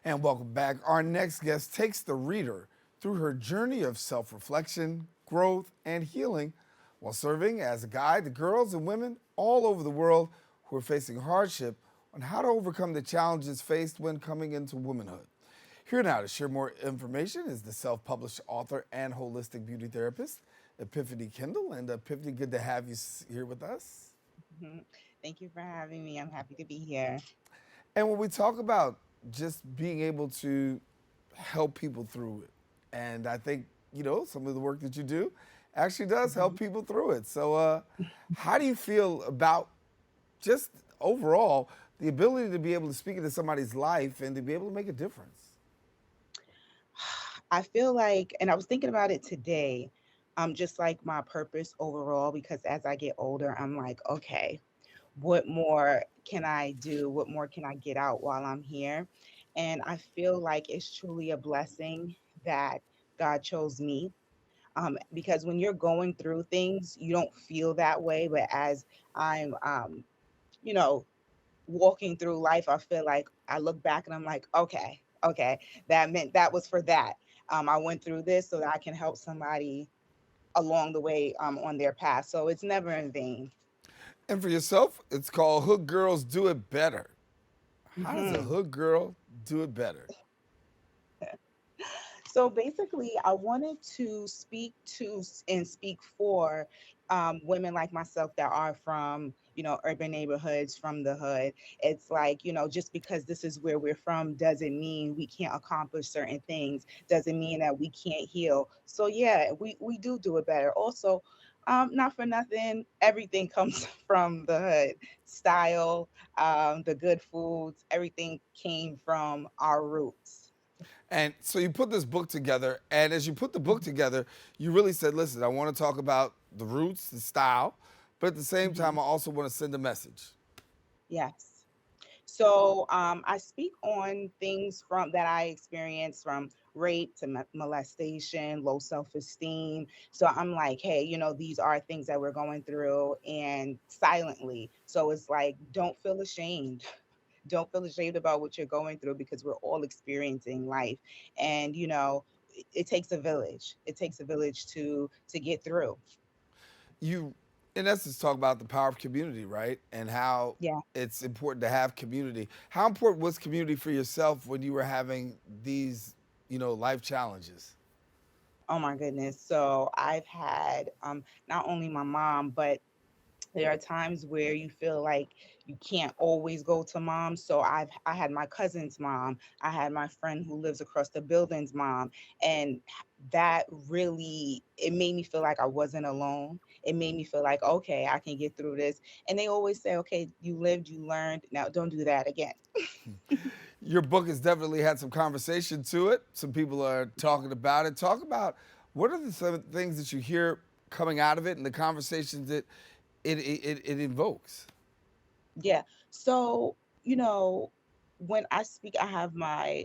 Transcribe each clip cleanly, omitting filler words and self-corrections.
And welcome back. Our next guest takes the reader through her journey of self reflection, growth, and healing while serving as a guide to girls and women all over the world who are facing hardship on how to overcome the challenges faced when coming into womanhood. Here now to share more information is the self published author and holistic beauty therapist, Epiphany Kendell. And Epiphany, good to have you here with us. Mhm. Thank you for having me. I'm happy to be here. And when we talk about just being able to help people through it, and I think, some of the work that you do actually does help Mhm. people through it. So, how do you feel about just overall the ability to be able to speak into somebody's life and to be able to make a difference? I feel like, and I was thinking about it today, just like my purpose overall, because as I get older, I'm like, okay, what more can I do? What more can I get out while I'm here? And I feel like it's truly a blessing that God chose me. Because when you're going through things, you don't feel that way. But as I'm, you know, walking through life, I feel like I look back and I'm like, okay, that meant that was for that. I went through this so that I can help somebody along the way on their path. So it's never in vain. And for yourself, it's called Hood Girls Do It Better. How does a hmm hood girl do it better? So basically, I wanted to speak to and speak for women like myself that are from, urban neighborhoods, from the hood. It's like, just because this is where we're from doesn't mean we can't accomplish certain things, doesn't mean that we can't heal. So yeah, we do it better. Also, not for nothing, everything comes from the hood. Style, the good foods, everything came from our roots. And so you put this book together, and as you put the book together, you really said, listen, I want to talk about the roots, the style, but at the same Mhm. time, I also want to send a message. Yes. So I speak on things from that I experienced, from rape to molestation, low self-esteem. So I'm like, hey, these are things that we're going through, and silently. So it's like, don't feel ashamed. Don't feel ashamed about what you're going through, because we're all experiencing life. And it takes a village. It takes a village to get through. You, in essence, talk about the power of community, right? And how Yeah. it's important to have community. How important was community for yourself when you were having these, life challenges? Oh my goodness. So I've had not only my mom, but there are times where you feel like you can't always go to mom. So I had my cousin's mom, I had my friend who lives across the building's mom, and that really, it made me feel like I wasn't alone. It made me feel like, okay, I can get through this. And they always say, okay, you lived, you learned. Now don't do that again. Your book has definitely had some conversation to it. Some people are talking about it. Talk about what are the some things that you hear coming out of it and the conversations that it invokes. Yeah. So, when I speak, I have my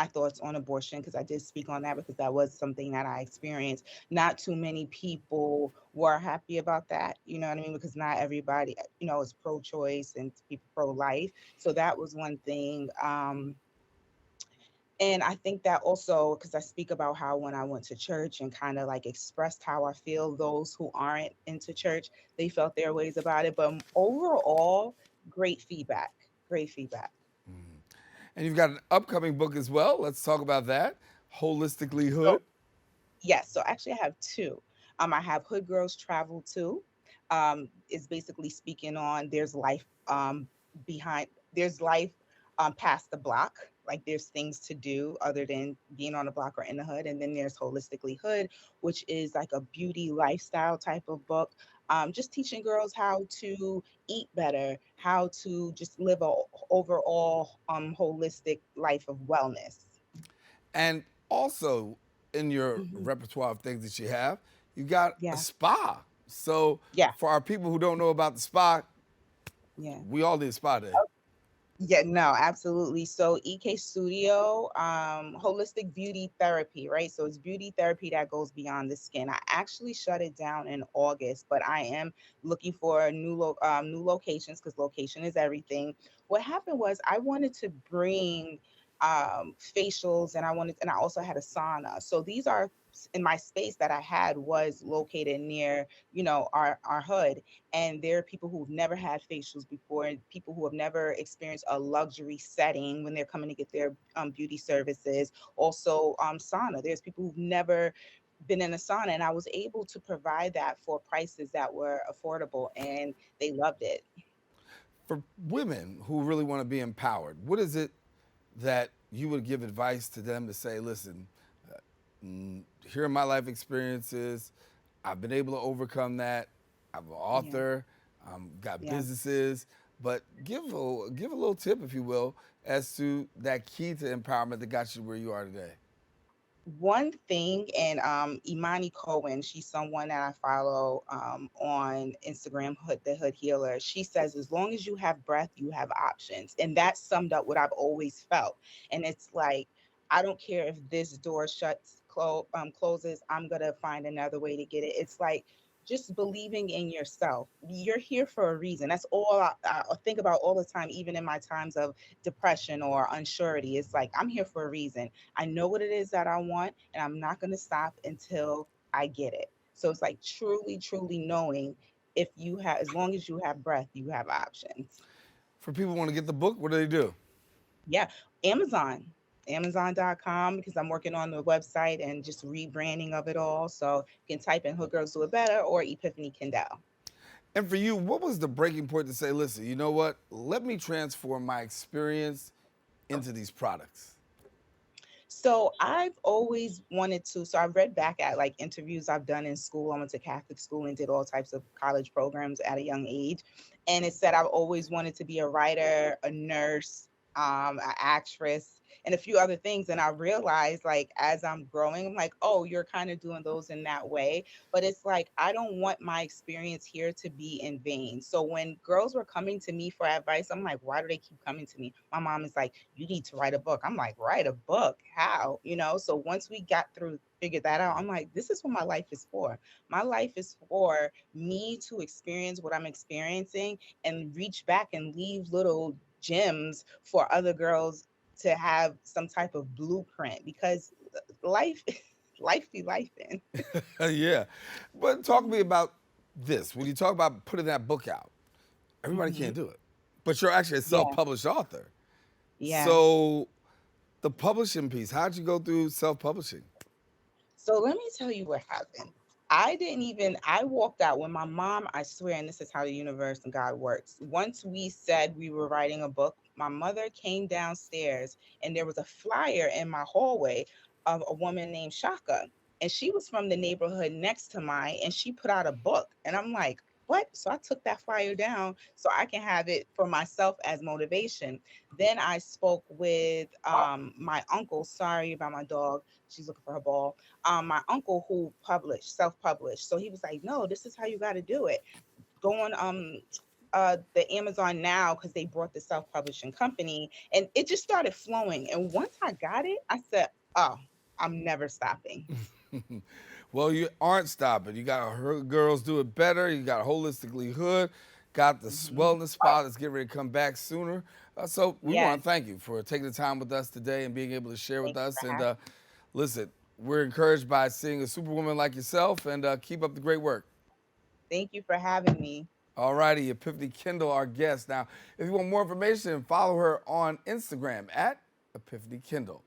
thoughts on abortion, because I did speak on that, because that was something that I experienced. Not too many people were happy about that, you know what I mean? Because not everybody, is pro-choice and people pro-life. So that was one thing. And I think that also, because I speak about how when I went to church and kind of like expressed how I feel, those who aren't into church, they felt their ways about it. But overall, great feedback. Great feedback. And you've got an upcoming book as well. Let's talk about that. Holistically So Hood. yes, so actually I have two. I have Hood Girls Travel Too. Is basically speaking on there's life behind there's life past the block. Like there's things to do other than being on the block or in the hood. And then there's Holistically Hood, which is like a beauty lifestyle type of book. Just teaching girls how to eat better, how to just live a overall holistic life of wellness. And also in your hmm repertoire of things that you have, you got a Yeah. spa. So Yeah. for our people who don't know about the spa, Yeah. we all need a spa day. Yeah, no, absolutely. So EK Studio, holistic beauty therapy, right? So it's beauty therapy that goes beyond the skin. I actually shut it down in August, but I am looking for new locations because location is everything. What happened was I wanted to bring facials, and I also had a sauna. So these are in my space that I had was located near, our hood, and there are people who've never had facials before, and people who have never experienced a luxury setting when they're coming to get their beauty services. Also, sauna. There's people who've never been in a sauna, and I was able to provide that for prices that were affordable, and they loved it. For women who really want to be empowered, what is it that you would give advice to them to say, listen, here are my life experiences. I've been able to overcome that. I'm an Yeah, author, got yeah. businesses, but give a little tip, if you will, as to that key to empowerment that got you where you are today. One thing, and Imani Cohen, she's someone that I follow on Instagram, the Hood Healer. She says, as long as you have breath, you have options. And that summed up what I've always felt. And it's like, I don't care if this door closes, I'm going to find another way to get it. It's like, just believing in yourself. You're here for a reason. That's all I think about all the time, even in my times of depression or unsurety. It's like, I'm here for a reason. I know what it is that I want, and I'm not going to stop until I get it. So it's like truly, truly knowing, if you have, as long as you have breath, you have options. For people who want to get the book, what do they do? Yeah. Amazon, Amazon.com, because I'm working on the website and just rebranding of it all. So you can type in Hood Girls Do It Better or Epiphany Kendell. And for you, what was the breaking point to say, listen, you know what? Let me transform my experience into these products? So I've always wanted to. So I've read back at like interviews I've done in school. I went to Catholic school and did all types of college programs at a young age. And it said I've always wanted to be a writer, a nurse, an actress, and a few other things. And I realized, like, as I'm growing, I'm like, oh, you're kind of doing those in that way. But it's like, I don't want my experience here to be in vain. So when girls were coming to me for advice, I'm like, why do they keep coming to me? My mom is like, you need to write a book. I'm like, write a book? How? So once we got through, figured that out, I'm like, this is what my life is for. My life is for me to experience what I'm experiencing and reach back and leave little gems for other girls to have some type of blueprint, because life life be life in. Yeah. But talk to me about this. When you talk about putting that book out, everybody Hmm. can't do it. But you're actually a Yeah, self-published author. yeah. So the publishing piece, how'd you go through self-publishing? So let me tell you what happened. I walked out when my mom, I swear, and this is how the universe and God works. Once we said we were writing a book, my mother came downstairs and there was a flyer in my hallway of a woman named Shaka. And she was from the neighborhood next to mine, and she put out a book. And I'm like, what? So I took that flyer down so I can have it for myself as motivation. Then I spoke with my uncle. Sorry about my dog. She's looking for her ball. My uncle who published, self-published. So he was like, no, this is how you got to do it. Go on the Amazon now, because they brought the self-publishing company, and it just started flowing. And once I got it, I said, oh, I'm never stopping. Well, you aren't stopping. You got girls do it better. You got holistically hood. Got the Hmm. wellness spa that's getting ready to come back sooner. So we Yes. want to thank you for taking the time with us today and being able to share with Thank you us. for And having listen, we're encouraged by seeing a superwoman like yourself, and keep up the great work. Thank you for having me. All righty, Epiphany Kendell, our guest. Now, if you want more information, follow her on Instagram at Epiphany Kendell.